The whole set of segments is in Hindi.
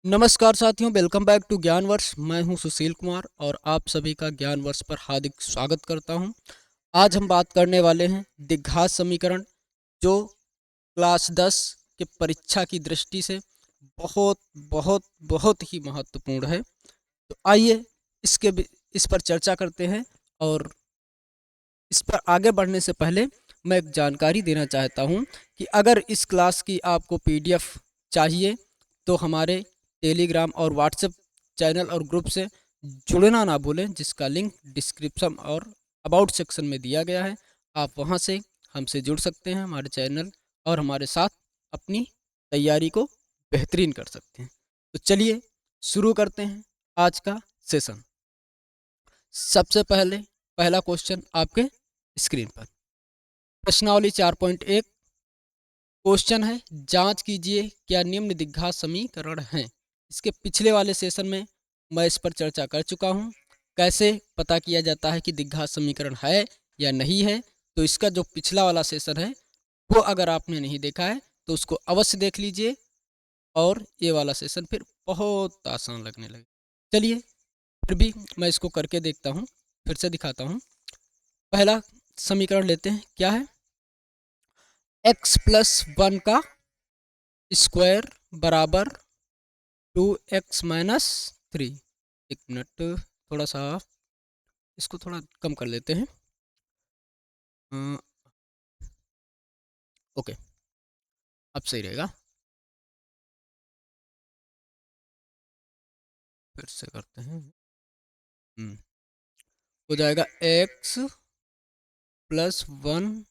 नमस्कार साथियों, वेलकम बैक टू ज्ञानवर्ष। मैं हूं सुशील कुमार और आप सभी का ज्ञानवर्ष पर हार्दिक स्वागत करता हूं। आज हम बात करने वाले हैं द्विघात समीकरण, जो क्लास 10 के परीक्षा की दृष्टि से बहुत बहुत बहुत ही महत्वपूर्ण है। तो आइए इस पर चर्चा करते हैं। और इस पर आगे बढ़ने से पहले मैं एक जानकारी देना चाहता हूं कि अगर इस क्लास की आपको पीडीएफ चाहिए तो हमारे टेलीग्राम और व्हाट्सएप चैनल और ग्रुप से जुड़ना ना भूलें, जिसका लिंक डिस्क्रिप्शन और अबाउट सेक्शन में दिया गया है। आप वहां से हमसे जुड़ सकते हैं, हमारे चैनल और हमारे साथ अपनी तैयारी को बेहतरीन कर सकते हैं। तो चलिए शुरू करते हैं आज का सेशन। सबसे पहले पहला क्वेश्चन आपके स्क्रीन पर, प्रश्नावली 4.1 क्वेश्चन है, जांच कीजिए क्या निम्न द्विघात समीकरण हैं। इसके पिछले वाले सेशन में मैं इस पर चर्चा कर चुका हूं, कैसे पता किया जाता है कि द्विघात समीकरण है या नहीं है। तो इसका जो पिछला वाला सेशन है वो अगर आपने नहीं देखा है तो उसको अवश्य देख लीजिए, और ये वाला सेशन फिर बहुत आसान लगने लगे। चलिए फिर भी मैं इसको करके देखता हूँ, फिर से दिखाता हूँ। पहला समीकरण लेते हैं, क्या है, x+1 का स्क्वायर बराबर 2x-3। एक मिनट, थोड़ा सा इसको थोड़ा कम कर लेते हैं। ओके, अब सही रहेगा। फिर से करते हैं। हो जाएगा x+1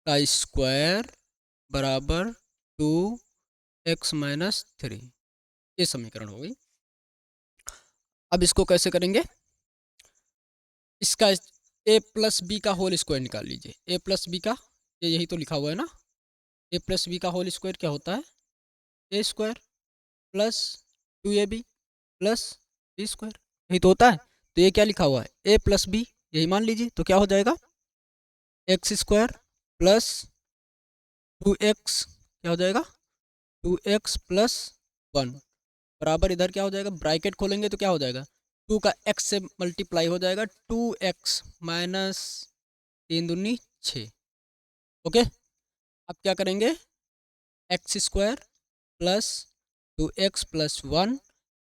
का स्क्वायर बराबर 2x-3। ये समीकरण हो गई। अब इसको कैसे करेंगे, इसका a+b का होल स्क्वायर निकाल लीजिए। a+b का, ये यही तो लिखा हुआ है ना, a+b का होल स्क्वायर क्या होता है, a square plus 2ab plus B square, यही तो होता है। तो ये क्या लिखा हुआ है, a+b, यही मान लीजिए। तो क्या हो जाएगा, एक्स स्क्वायर प्लस 2x, क्या हो जाएगा 2x+1 बराबर, इधर क्या हो जाएगा, ब्रैकेट खोलेंगे तो क्या हो जाएगा, 2 का x से मल्टीप्लाई हो जाएगा, 2x माइनस 3×2=6। ओके, अब क्या करेंगे, एक्स स्क्वायर प्लस 2x+1,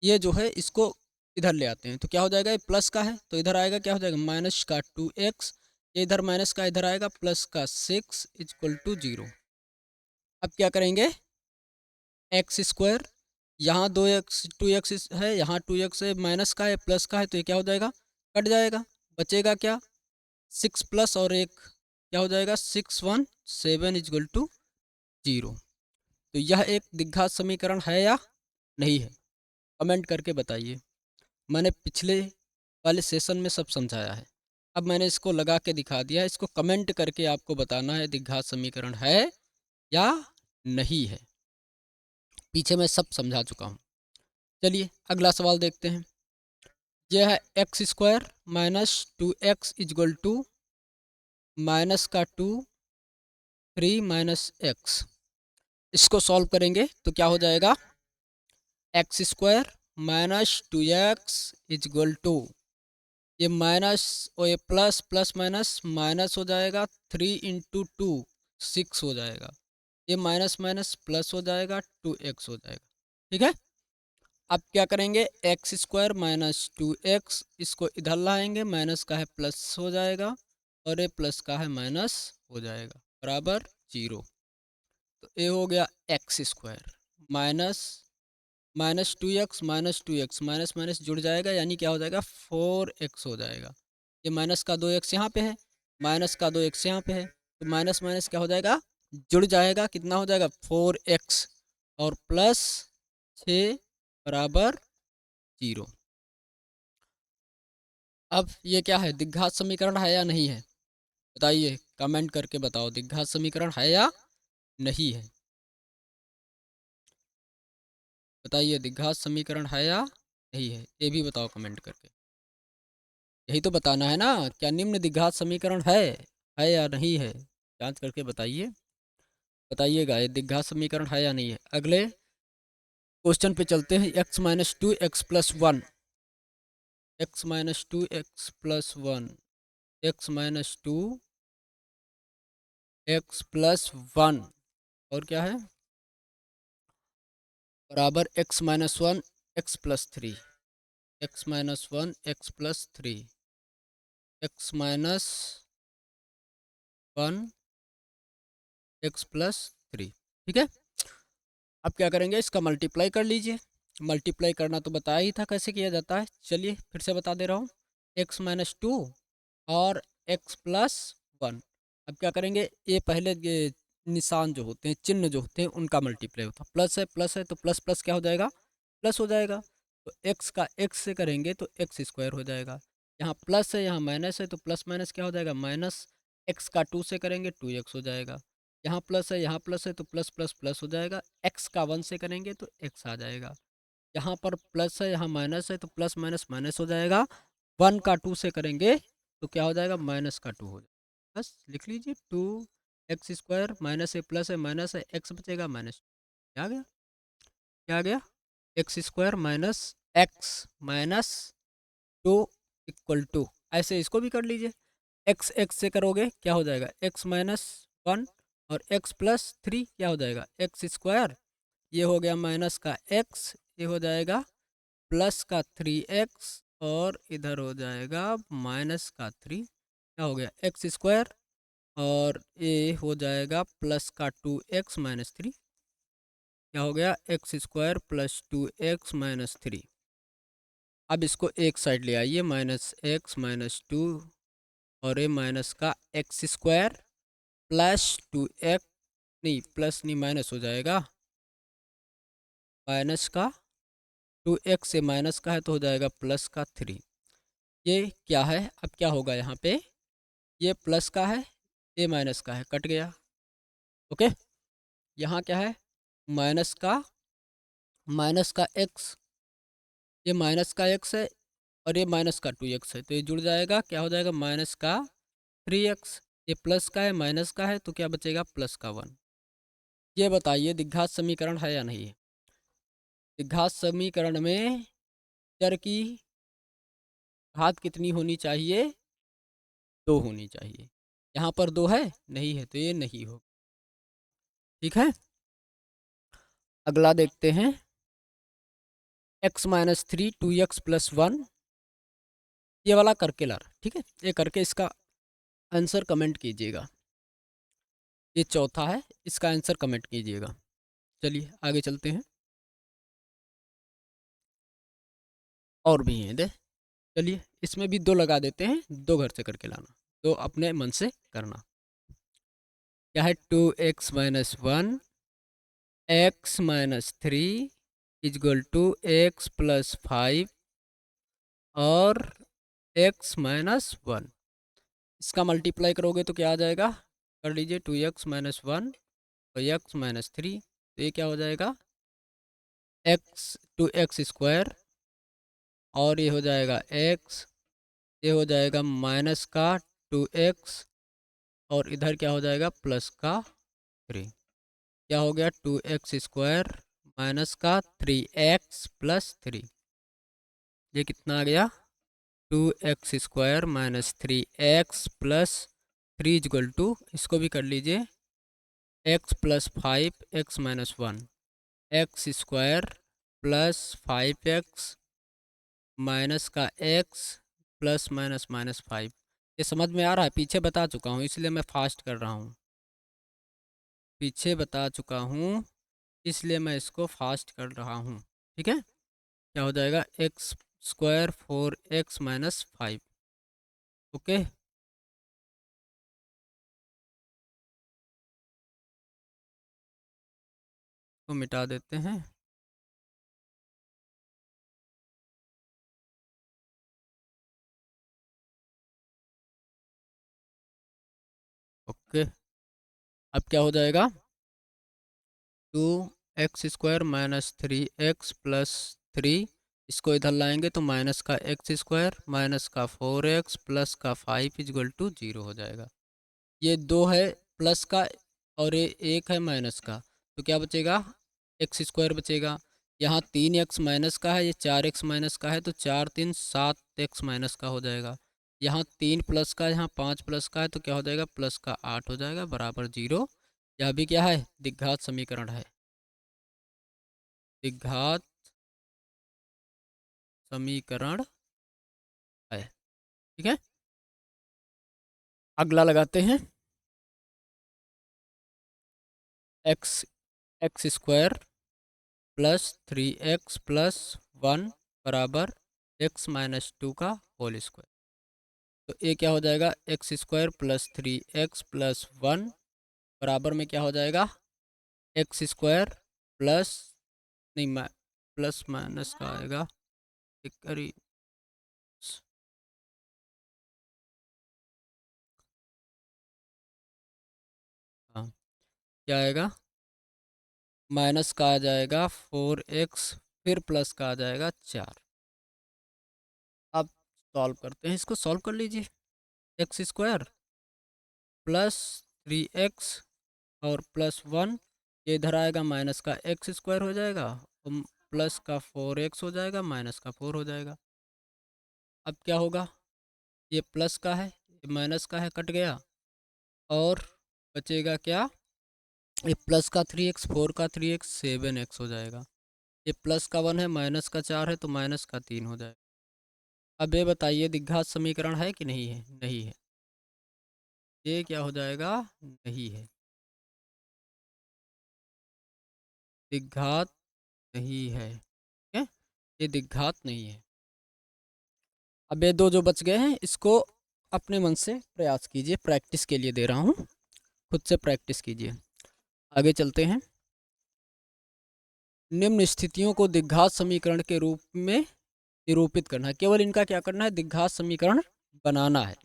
ये जो है इसको इधर ले आते हैं तो क्या हो जाएगा, ये प्लस का है तो इधर आएगा, क्या हो जाएगा, माइनस का 2x, ये इधर माइनस का इधर आएगा, प्लस का 6 = 0। अब क्या करेंगे, एक्स स्क्वायर, यहाँ 2x है, यहाँ 2x है, माइनस का है प्लस का है, तो ये क्या हो जाएगा, कट जाएगा, बचेगा क्या, 6 प्लस और 1, क्या हो जाएगा, 6 = 0। तो यह एक द्विघात समीकरण है या नहीं है, कमेंट करके बताइए। मैंने पिछले वाले सेशन में सब समझाया है, अब मैंने इसको लगा के दिखा दिया है। इसको कमेंट करके आपको बताना है द्विघात समीकरण है या नहीं है। पीछे मैं सब समझा चुका हूँ। चलिए अगला सवाल देखते हैं। यह है x square minus 2x = minus का 2 3 माइनस एक्स। इसको सॉल्व करेंगे तो क्या हो जाएगा, एक्स स्क्वायर माइनस 2x = ये माइनस और ये प्लस, प्लस माइनस माइनस हो जाएगा, 3 × 2 6 हो जाएगा, ये माइनस माइनस प्लस हो जाएगा, 2x हो जाएगा। ठीक है, अब क्या करेंगे, एक्स स्क्वायर माइनस 2x, इसको इधर लाएंगे, माइनस का है प्लस हो जाएगा, और ये प्लस का है माइनस हो जाएगा, बराबर 0। तो ये हो गया x square minus -2x minus minus जुड़ जाएगा, यानी क्या हो जाएगा, 4x हो जाएगा। ये माइनस का 2x यहाँ पे है, माइनस का 2x यहाँ पे है, तो माइनस माइनस क्या हो जाएगा, जुड़ जाएगा, कितना हो जाएगा, 4x और प्लस 6 बराबर 0। अब ये क्या है, द्विघात समीकरण है या नहीं है, बताइए, कमेंट करके बताओ, द्विघात समीकरण है या नहीं है, बताइए, द्विघात समीकरण है या नहीं है, ये भी बताओ कमेंट करके। यही तो बताना है ना, क्या निम्न द्विघात समीकरण है या नहीं है, जांच करके बताइए, बताइएगा ये द्विघात समीकरण है या नहीं है। अगले क्वेश्चन पे चलते हैं। x minus two x plus one, x minus to x plus one, x minus to x plus one और क्या है बराबर x minus one x plus three, x minus one x plus three, x minus one x plus three. ठीक है, अब क्या करेंगे, इसका मल्टीप्लाई कर लीजिए। मल्टीप्लाई करना तो बताया ही था कैसे किया जाता है, चलिए फिर से बता दे रहा हूँ। एक्स माइनस टू और एक्स प्लस वन। अब क्या करेंगे, ये पहले ये निशान जो होते हैं, चिन्ह जो होते हैं, उनका मल्टीप्लाई होता है। प्लस है तो प्लस प्लस क्या हो जाएगा, प्लस हो जाएगा। तो एक्स का एक्स से करेंगे तो एक्स स्क्वायर हो जाएगा। यहाँ प्लस है यहाँ माइनस है तो प्लस माइनस क्या हो जाएगा, माइनस। एक्स का टू से करेंगे टू एक्स हो जाएगा। यहाँ प्लस है यहाँ प्लस है तो प्लस प्लस प्लस हो जाएगा। एक्स का वन से करेंगे तो एक्स आ जाएगा। यहाँ पर प्लस है यहाँ माइनस है तो प्लस माइनस माइनस हो जाएगा। वन का टू से करेंगे तो क्या हो जाएगा, माइनस का टू हो जाएगा। बस लिख लीजिए, टू एक्स स्क्वायर माइनस है माइनस है, एक्स बचेगा माइनस। क्या आ गया, क्या आ गया, x square minus x minus two equal to. ऐसे इसको भी कर लीजिए। एक्स एक्स से करोगे क्या हो जाएगा, एक्स माइनस वन और एक्स प्लस थ्री क्या हो जाएगा, एक्स स्क्वायर। ये हो गया माइनस का एक्स, ये हो जाएगा प्लस का थ्री एक्स और इधर हो जाएगा माइनस का थ्री। क्या हो गया, एक्स स्क्वायर और ये हो जाएगा प्लस का टू एक्स माइनस थ्री। क्या हो गया, x square plus two x minus three. अब इसको एक साइड ले आइए, माइनस एक्स माइनस टू और ये माइनस का x square plus two x, नहीं प्लस नहीं माइनस हो जाएगा, माइनस का टू एक्स से माइनस का है तो हो जाएगा प्लस का थ्री। ये क्या है, अब क्या होगा यहाँ पे, ये प्लस का है ये माइनस का है, कट गया। ओके, यहाँ क्या है, माइनस का एक्स, ये माइनस का एक्स है और ये माइनस का टू एक्स है तो ये जुड़ जाएगा, क्या हो जाएगा माइनस का थ्री एक्स। ये प्लस का है माइनस का है तो क्या बचेगा, प्लस का वन। ये बताइए द्विघात समीकरण है या नहीं है। द्विघात समीकरण में चर की घात कितनी होनी चाहिए, दो होनी चाहिए। यहाँ पर दो है, नहीं है तो ये नहीं हो। ठीक है, अगला देखते हैं। X minus three two x plus one, ये वाला करके ला रहा, ठीक है, ये करके इसका आंसर कमेंट कीजिएगा। ये चौथा है, इसका आंसर कमेंट कीजिएगा। चलिए आगे चलते हैं, और भी हैं दे। चलिए इसमें भी दो लगा देते हैं, दो घर से करके लाना, दो अपने मन से करना। क्या है, two x minus one x minus three is equal two x plus five और एक्स माइनस वन। इसका मल्टीप्लाई करोगे तो क्या आ जाएगा, कर लीजिए, टू एक्स माइनस वन और एक्स माइनस थ्री, तो ये क्या हो जाएगा, एक्स टू एक्स स्क्वायर और ये हो जाएगा एक्स, ये हो जाएगा माइनस का टू एक्स और इधर क्या हो जाएगा प्लस का थ्री। क्या हो गया, टू एक्स स्क्वायर माइनस का थ्री एक्स प्लस थ्री। ये कितना आ गया, two x square minus three x plus three is equal two, इसको भी कर लीजिए, x plus five x minus one, x square plus five x minus का x plus minus minus five. ये समझ में आ रहा है, पीछे बता चुका हूँ इसलिए मैं फास्ट कर रहा हूँ, पीछे बता चुका हूँ इसलिए मैं इसको फास्ट कर रहा हूँ। ठीक है, क्या हो जाएगा, x square four x minus five. Okay, तो मिटा देते हैं। ओके, अब क्या हो जाएगा, two x square minus three x plus three, इसको इधर लाएंगे तो माइनस का एक्स स्क्वायर माइनस का फोर एक्स प्लस का फाइव इजक्वल टू जीरो हो जाएगा। ये दो है प्लस का और ये एक है माइनस का, तो क्या बचेगा, एक्स स्क्वायर बचेगा। यहाँ 3x माइनस का है, ये 4x माइनस का है, तो 4 3 7x माइनस का हो जाएगा। यहाँ 3 प्लस का, यहाँ 5 प्लस का है, तो क्या हो जाएगा, प्लस का 8 हो जाएगा, बराबर 0। यह भी क्या है, द्विघात समीकरण है, द्विघात समीकरण है। ठीक है, अगला लगाते हैं। X x square plus 3x plus 1 बराबर x-2 का होल स्क्वायर। तो ये क्या हो जाएगा, x square plus 3x plus 1 बराबर में क्या हो जाएगा, एक्स स्क्वायर प्लस, नहीं प्लस माइनस का आएगा, एक करी, हाँ क्या आएगा, माइनस का आ जाएगा 4x, फिर प्लस का आ जाएगा 4। अब सॉल्व करते हैं, इसको सॉल्व कर लीजिए। एक्स स्क्वायर प्लस 3x और प्लस 1, ये इधर आएगा, माइनस का एक्स स्क्वायर हो जाएगा, और प्लस का 4x हो जाएगा, माइनस का 4 हो जाएगा। अब क्या होगा, ये प्लस का है, ये माइनस का है, कट गया, और बचेगा क्या, ये प्लस का 3x, 4 का 3x 7x हो जाएगा। ये प्लस का 1 है, माइनस का 4 है, तो माइनस का 3 हो जाएगा। अब ये बताइए द्विघात समीकरण है कि नहीं है, नहीं है, ये क्या हो जाएगा, नहीं है, द्विघात नहीं है। ठीक है, ये द्विघात नहीं है। अब ये दो जो बच गए हैं, इसको अपने मन से प्रयास कीजिए, प्रैक्टिस के लिए दे रहा हूँ, खुद से प्रैक्टिस कीजिए। आगे चलते हैं। निम्न स्थितियों को द्विघात समीकरण के रूप में निरूपित करना है, केवल इनका क्या करना है, द्विघात समीकरण बनाना है।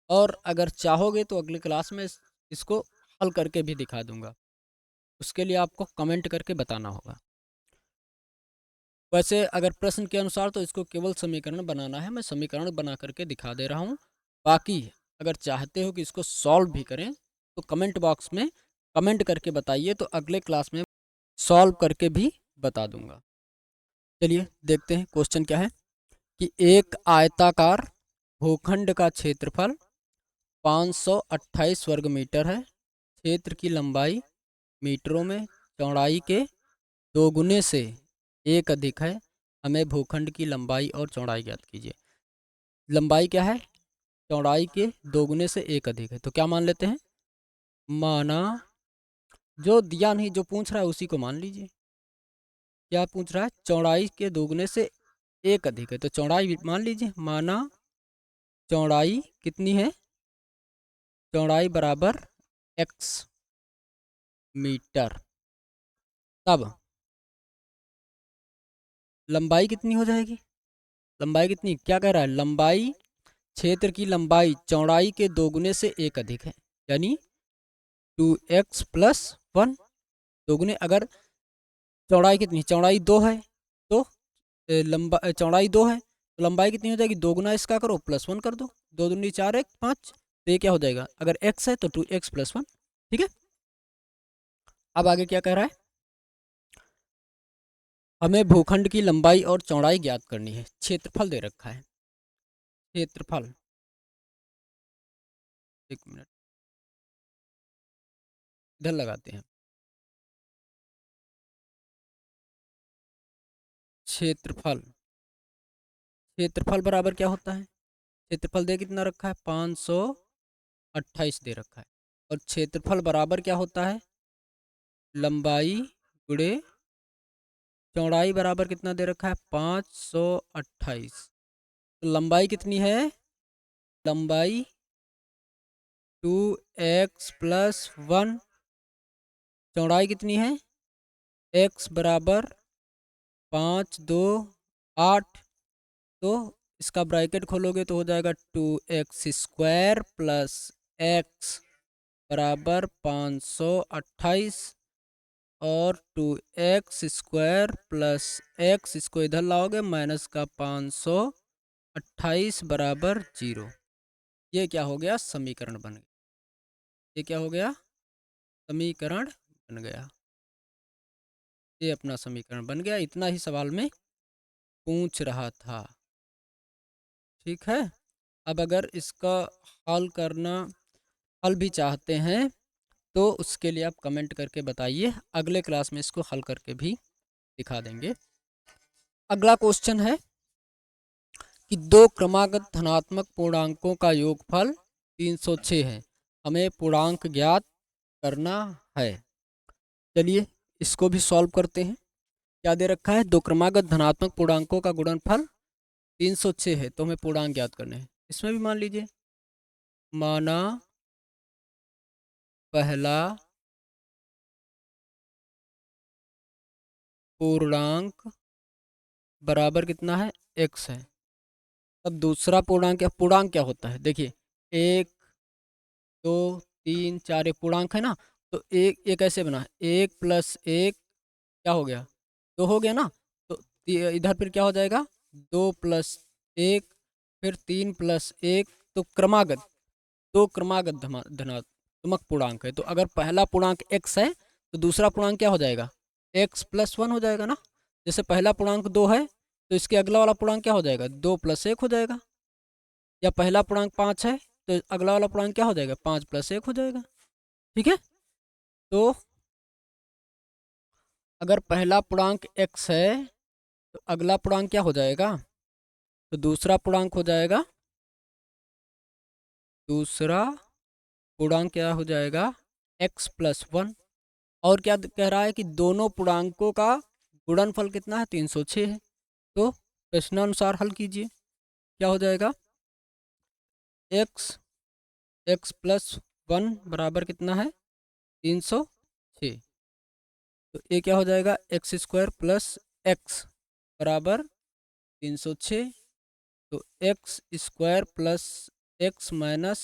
और अगर चाहोगे तो अगली क्लास में इसको हल करके भी दिखा दूंगा, उसके लिए आपको कमेंट करके बताना होगा। वैसे अगर प्रश्न के अनुसार तो इसको केवल समीकरण बनाना है, मैं समीकरण बना करके दिखा दे रहा हूँ। बाकी अगर चाहते हो कि इसको सॉल्व भी करें तो कमेंट बॉक्स में कमेंट करके बताइए, तो अगले क्लास में सॉल्व करके भी बता दूंगा। चलिए देखते हैं क्वेश्चन क्या है, कि एक आयताकार भूखंड का क्षेत्रफल 528 वर्ग मीटर है, क्षेत्र की लंबाई मीटरों में, चौड़ाई के दोगुने से एक अधिक है, हमें भूखंड की लंबाई और चौड़ाई ज्ञात कीजिए। लंबाई क्या है, चौड़ाई के दोगुने से एक अधिक है, तो क्या मान लेते हैं, माना, जो दिया नहीं, जो पूछ रहा है उसी को मान लीजिए। क्या पूछ रहा है, चौड़ाई के दोगुने से एक अधिक है, तो चौड़ाई मान लीजिए, माना चौड़ाई कितनी है, चौड़ाई बराबर x मीटर, तब लंबाई कितनी हो जाएगी, लंबाई कितनी, क्या कह रहा है, लंबाई, क्षेत्र की लंबाई चौड़ाई के दोगुने से एक अधिक है, यानी 2x प्लस 1, दोगुने, अगर चौड़ाई कितनी, चौड़ाई 2 है, तो चौड़ाई 2 है, तो लंबाई कितनी हो जाएगी, दोगुना इसका करो, प्लस 1 कर दो, दो दूनी 4 1 5, तो ये क्या हो जाएगा, अगर x है तो 2x प्लस 1। ठीक है, अब आगे क्या कह रहा है, हमें भूखंड की लंबाई और चौड़ाई ज्ञात करनी है, क्षेत्रफल दे रखा है, क्षेत्रफल, एक मिनट इधर लगाते हैं, क्षेत्रफल, क्षेत्रफल बराबर क्या होता है, क्षेत्रफल दे कितना रखा है, 528 दे रखा है, और क्षेत्रफल बराबर क्या होता है, लंबाई गुणे चौड़ाई बराबर कितना दे रखा है, 528, तो लंबाई कितनी है, लंबाई 2x प्लस 1, चौड़ाई कितनी है, x बराबर 5 2 8, तो इसका ब्रैकेट खोलोगे तो हो जाएगा 2x स्क्वायर प्लस x बराबर 528, और 2x स्क्वायर प्लस x, इसको इधर लाओगे, माइनस का 528 बराबर 0। ये क्या हो गया, समीकरण बन गया, ये क्या हो गया, समीकरण बन गया। ये अपना समीकरण बन गया। इतना ही सवाल में पूछ रहा था। ठीक है। अब अगर इसका हल करना हल भी चाहते हैं तो उसके लिए आप कमेंट करके बताइए, अगले क्लास में इसको हल करके भी दिखा देंगे। अगला क्वेश्चन है कि दो क्रमागत धनात्मक पूर्णांकों का योगफल 306 है, हमें पूर्णांक ज्ञात करना है। चलिए इसको भी सॉल्व करते हैं। क्या दे रखा है? दो क्रमागत धनात्मक पूर्णांकों का गुणनफल 306 है, तो हमें पूर्णांक ज्ञात करने हैं। इसमें भी मान लीजिए, माना पहला पूर्णांक बराबर कितना है? x है। अब दूसरा पूर्णांक क्या होता है? देखिए, एक, दो, तीन, चार, एक पूर्णांक है ना, तो एक ऐसे बना, एक प्लस एक क्या हो गया? दो हो गया ना। तो इधर फिर क्या हो जाएगा? दो प्लस एक, फिर तीन प्लस एक। तो क्रमागत, दो क्रमागत धनात्मक पूर्णांक है, तो अगर पहला पूर्णांक x है तो दूसरा पूर्णांक क्या हो जाएगा? x प्लस वन हो जाएगा ना। जैसे पहला पूर्णांक दो है तो इसके अगला वाला पूर्णांक क्या हो जाएगा? दो प्लस एक हो जाएगा। या पहला पूर्णांक पाँच है तो अगला वाला पूर्णांक क्या हो जाएगा? पाँच प्लस एक हो जाएगा। ठीक है। तो अगर पहला पूर्णांक x है तो अगला पूर्णांक क्या हो जाएगा? तो दूसरा पूर्णांक हो जाएगा, दूसरा पूर्णांक क्या हो जाएगा? x plus one. और क्या कह रहा है कि दोनों पूर्णांकों का गुणनफल कितना है? 306 है। तो प्रश्नानुसार हल कीजिए। क्या हो जाएगा? x प्लस वन बराबर कितना है? 306। तो ये क्या हो जाएगा? एक्स स्क्वायर प्लस एक्स बराबर 306। तो x square plus x minus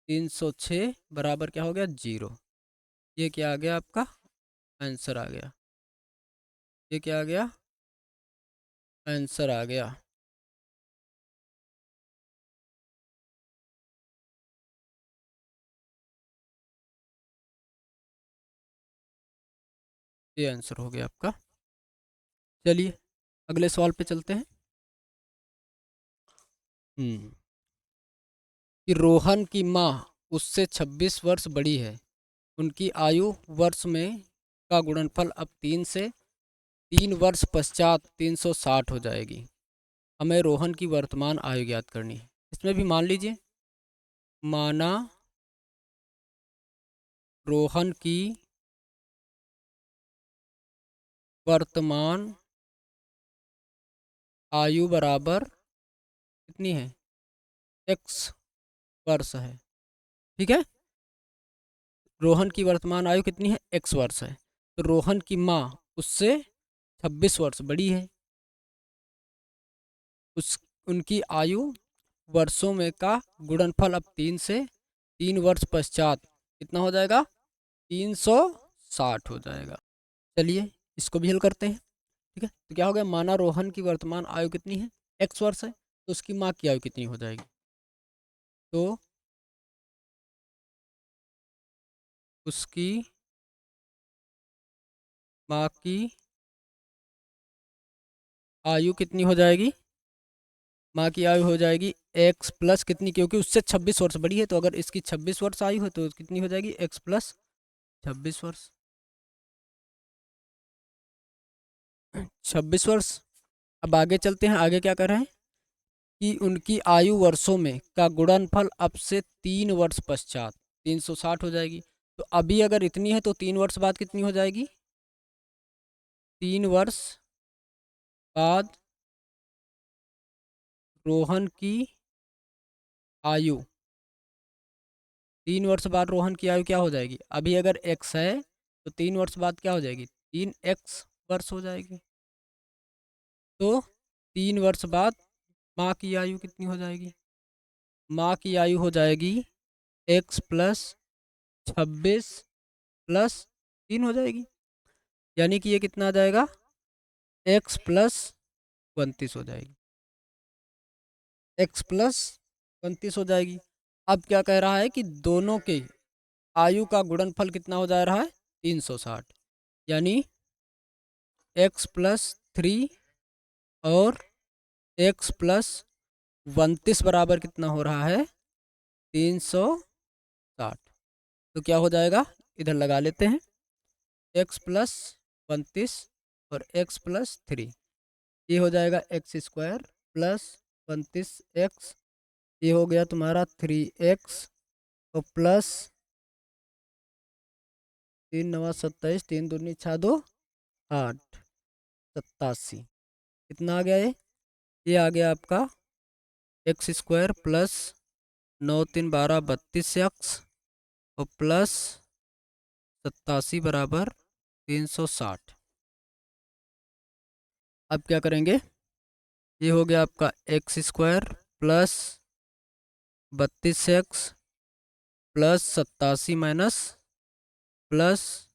306 बराबर क्या हो गया? 0। ये क्या आ गया? आपका आंसर आ गया। ये क्या आ गया? आंसर आ गया। ये आंसर हो गया आपका। चलिए अगले सवाल पे चलते हैं। कि रोहन की माँ उससे 26 वर्ष बड़ी है, उनकी आयु वर्ष में का गुणनफल अब 3 से 3 वर्ष पश्चात 360 हो जाएगी, हमें रोहन की वर्तमान आयु ज्ञात करनी है। इसमें भी मान लीजिए, माना रोहन की वर्तमान आयु बराबर कितनी है? x वर्ष है। ठीक है। रोहन की वर्तमान आयु कितनी है? x वर्ष है। तो रोहन की माँ उससे 26 वर्ष बड़ी है। उस उनकी आयु वर्षों में का गुणनफल अब 3 से 3 वर्ष पश्चात कितना हो जाएगा? 360 हो जाएगा। चलिए इसको भी हल करते हैं। ठीक है। तो क्या हो गया? माना रोहन की वर्तमान आयु कितनी है? x वर्ष है, तो उसकी माँ की आयु कितनी हो जाएगी? तो उसकी माँ की आयु कितनी हो जाएगी? माँ की आयु हो जाएगी x प्लस कितनी, क्योंकि उससे 26 वर्ष बड़ी है, तो अगर इसकी 26 वर्ष आयु है तो कितनी हो जाएगी? x प्लस 26 वर्ष। 26 वर्ष। अब आगे चलते हैं। आगे क्या कर रहे हैं कि उनकी आयु वर्षों में का गुणनफल अब से 3 वर्ष पश्चात 360 हो जाएगी। तो अभी अगर इतनी है तो 3 वर्ष बाद कितनी हो जाएगी? 3 वर्ष बाद रोहन की आयु, 3 वर्ष बाद रोहन की आयु क्या हो जाएगी? अभी अगर x है तो 3 वर्ष बाद क्या हो जाएगी? 3x वर्ष हो जाएगी। तो 3 वर्ष बाद माँ की आयु कितनी हो जाएगी? माँ की आयु हो जाएगी x प्लस 26 + 3 हो जाएगी। यानी कि ये कितना आ जाएगा? x प्लस 29 हो जाएगी। x प्लस 29 हो जाएगी। अब क्या कह रहा है कि दोनों के आयु का गुणनफल कितना हो जा रहा है? 360। यानी एक्स प्लस 3 और एक्स प्लस 29 बराबर कितना हो रहा है? 360। तो क्या हो जाएगा, इधर लगा लेते हैं, एक्स प्लस 29 और एक्स प्लस 3, ये हो जाएगा एक्स स्क्वायर प्लस 29x, ये हो गया तुम्हारा 3x और प्लस 3×9 = 27, 3×2 = 8, 87। कितना आ गया ये आ गया आपका एक्स स्क्वायर प्लस 9×3 = 12, 32x और प्लस 87 बराबर 360। अब क्या करेंगे, ये हो गया आपका x square plus 32x plus 87 minus plus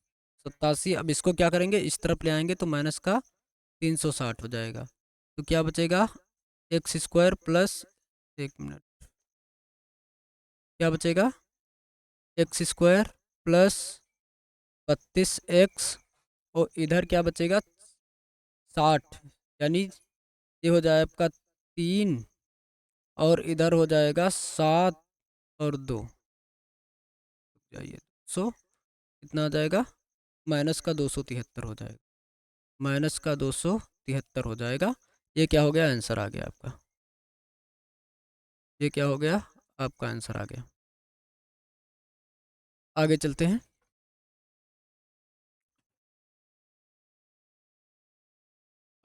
87। अब इसको क्या करेंगे, इस तरफ ले आएंगे तो माइनस का 360 हो जाएगा। तो क्या बचेगा, एक्स स्क्वायर प्लस, एक मिनट, क्या बचेगा, एक्स स्क्वायर प्लस 32x और इधर क्या बचेगा 60, यानी ये हो जाए आपका 3 और इधर हो जाएगा 7 और 2, जाइए सो कितना आ जाएगा, माइनस का 273 हो जाएगा, माइनस का 273 हो जाएगा। ये क्या हो गया, आंसर आ गया आपका, ये क्या हो गया, आपका आंसर आ गया। आगे चलते हैं।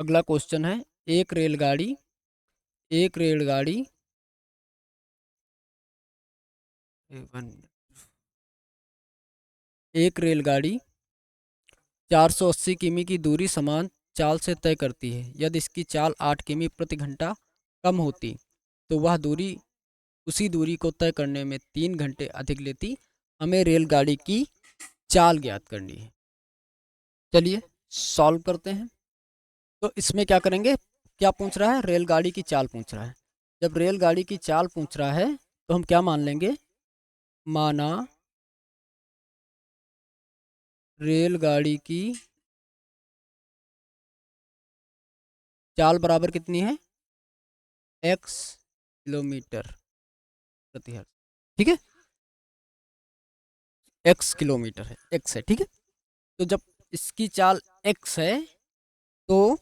अगला क्वेश्चन है, एक रेलगाड़ी एक रेलगाड़ी एक रेलगाड़ी 480 किमी की दूरी समान चाल से तय करती है। यदि इसकी चाल 8 किमी प्रति घंटा कम होती तो वह दूरी उसी दूरी को तय करने में 3 घंटे अधिक लेती। हमें रेलगाड़ी की चाल ज्ञात करनी है। चलिए सॉल्व करते हैं। तो इसमें क्या करेंगे, क्या पूछ रहा है, रेलगाड़ी की चाल पूछ रहा है। जब रेलगाड़ी की चाल पूछ रहा है तो हम क्या मान लेंगे, माना रेलगाड़ी की चाल बराबर कितनी है, x किलोमीटर प्रति हर्ष, ठीक है, x किलोमीटर है, x है, ठीक है। तो जब इसकी चाल x है तो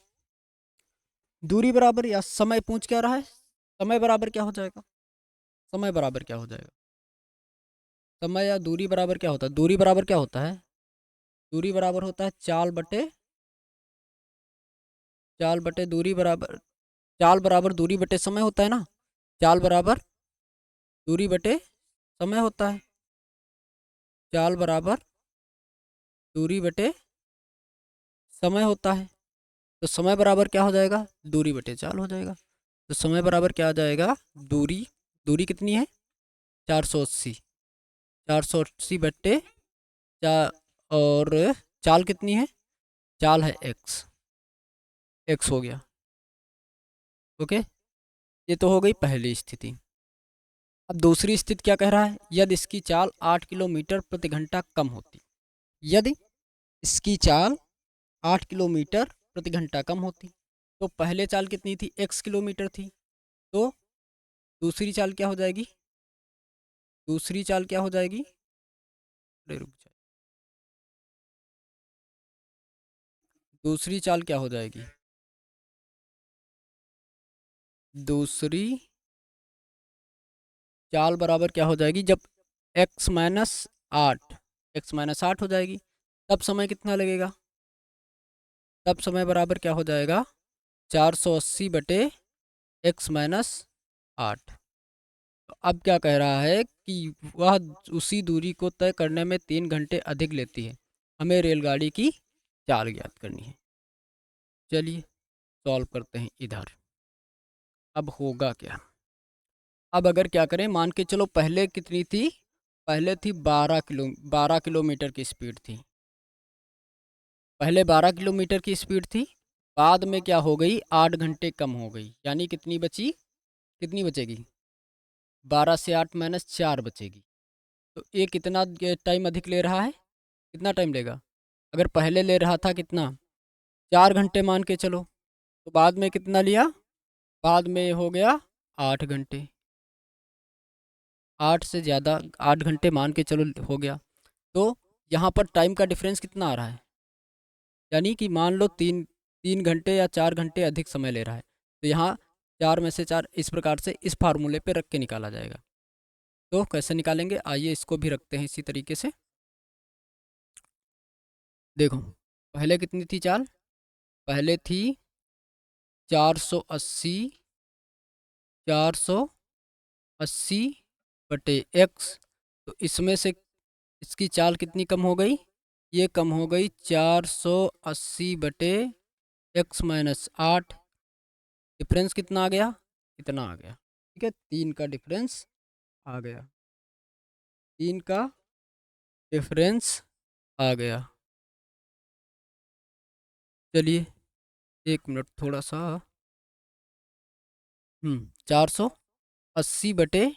दूरी बराबर या समय पूछ क्या रहा है, समय बराबर क्या हो जाएगा, समय बराबर क्या हो जाएगा, समय या दूरी बराबर क्या होता है, दूरी बराबर क्या होता है, दूरी बराबर होता है चाल बटे दूरी बराबर, चाल बराबर दूरी बटे समय होता है ना, चाल बराबर दूरी बटे समय होता है, चाल बराबर दूरी बटे समय होता है। तो समय बराबर क्या हो जाएगा, दूरी बटे चाल हो जाएगा। तो समय बराबर क्या आ जाएगा, दूरी, दूरी कितनी है 480, 480 बट्टे चार, और चाल कितनी है, चाल है एक्स, एक्स हो गया, ओके। ये तो हो गई पहली स्थिति। अब दूसरी स्थिति क्या कह रहा है, यदि इसकी चाल 8 किलोमीटर प्रति घंटा कम होती, यदि इसकी चाल 8 किलोमीटर प्रति घंटा कम होती, तो पहले चाल कितनी थी, x किलोमीटर थी, तो दूसरी चाल क्या हो जाएगी, दूसरी चाल क्या हो जाएगी, अरे रुक जाए, दूसरी चाल क्या हो जाएगी, दूसरी चाल बराबर क्या हो जाएगी, जब x-8 हो जाएगी, तब समय कितना लगेगा, तब समय बराबर क्या हो जाएगा, 480 बटे x-8। तो अब क्या कह रहा है कि वह उसी दूरी को तय करने में 3 घंटे अधिक लेती है। हमें रेलगाड़ी की चाल ज्ञात करनी है। चलिए सॉल्व करते हैं इधर। अब होगा क्या, अब अगर क्या करें, मान के चलो पहले कितनी थी, पहले थी 12 किलोमीटर की स्पीड थी, पहले 12 किलोमीटर की स्पीड थी, बाद में क्या हो गई, 8 घंटे कम हो गई, यानी कितनी बची, कितनी बचेगी, 12 से 8 माइनस 4 बचेगी। तो ये कितना टाइम अधिक ले रहा है, कितना टाइम लेगा, अगर पहले ले रहा था कितना 4 घंटे मान के चलो, तो बाद में कितना लिया, बाद में हो गया 8 घंटे, 8 से ज़्यादा, 8 घंटे मान के चलो हो गया। तो यहाँ पर टाइम का डिफरेंस कितना आ रहा है, यानी कि मान लो 3 घंटे या 4 घंटे अधिक समय ले रहा है। तो यहाँ 4 में से 4 इस प्रकार से इस फार्मूले पे रख के निकाला जाएगा। तो कैसे निकालेंगे, आइए इसको भी रखते हैं इसी तरीके से। देखो, पहले कितनी थी चाल, पहले थी 480, 480 बटे एक्स। तो इसमें से इसकी चाल कितनी कम हो गई, ये कम हो गई 480 बटे एक्स माइनस 8। डिफरेंस कितना आ गया, इतना आ गया। ठीक है, 3 का डिफरेंस आ गया, 3 का डिफरेंस आ गया। चलिए 1 मिनट थोड़ा सा, 480 बटे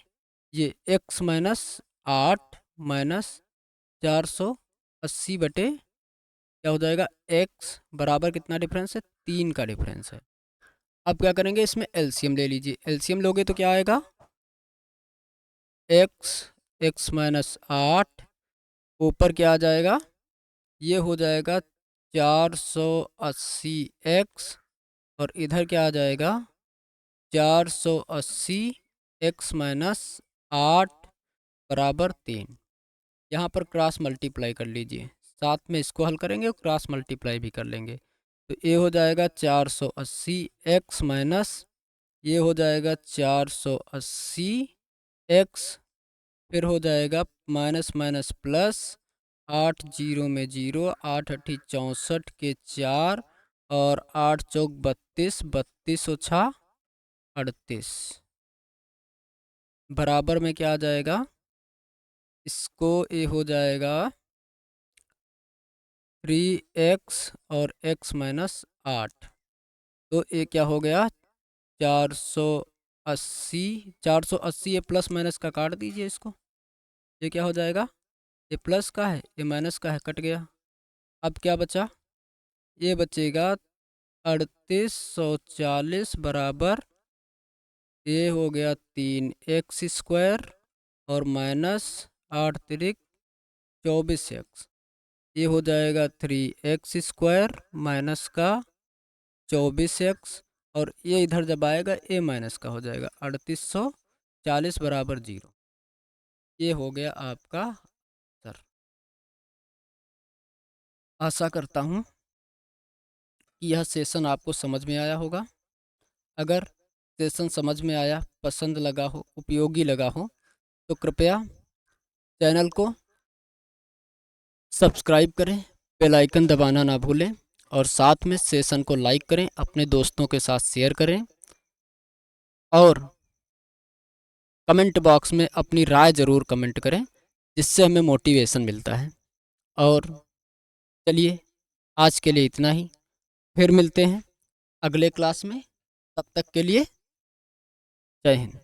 ये एक्स माइनस 8 माइनस 480 बटे क्या हो जाएगा, एक्स बराबर कितना डिफरेंस है, 3 का डिफरेंस है। अब क्या करेंगे, इसमें एलसीएम ले लीजिए, एलसीएम लोगे तो क्या आएगा, एक्स, एक्स माइनस 8 ऊपर क्या आ जाएगा, ये हो जाएगा 480 एक्स, और इधर क्या आ जाएगा 480 एक्स माइनस 8 बराबर 3। यहाँ पर क्रॉस मल्टीप्लाई कर लीजिए, साथ में इसको हल करेंगे और क्रॉस मल्टीप्लाई भी कर लेंगे। तो ये हो जाएगा 480 एक्स माइनस, ये हो जाएगा 480 एक्स, फिर हो जाएगा माइनस माइनस प्लस, 8 जीरो में जीरो, 8 अठी 64 के 4, और 8 चौक 32, 32 ओछा 38 बराबर में क्या आ जाएगा, इसको ये हो जाएगा 3x और x माइनस 8। तो ये क्या हो गया 480, 480, ये प्लस माइनस का काट दीजिए इसको, ये क्या हो जाएगा, ये प्लस का है ये माइनस का है, कट गया। अब क्या बचा, ये बचेगा 3840 बराबर, ये हो गया 3x² और माइनस 8 तिरिक 24x, ये हो जाएगा 3x² माइनस का 24x, और ये इधर जब आएगा ए माइनस का हो जाएगा 3840 बराबर 0। ये हो गया आपका आंसर। आशा करता हूँ कि यह सेशन आपको समझ में आया होगा। अगर सेशन समझ में आया, पसंद लगा हो, उपयोगी लगा हो, तो कृपया चैनल को सब्सक्राइब करें, बेल आइकन दबाना ना भूलें, और साथ में सेशन को लाइक करें, अपने दोस्तों के साथ शेयर करें, और कमेंट बॉक्स में अपनी राय ज़रूर कमेंट करें, जिससे हमें मोटिवेशन मिलता है। और चलिए आज के लिए इतना ही, फिर मिलते हैं अगले क्लास में, तब तक के लिए जय हिंद।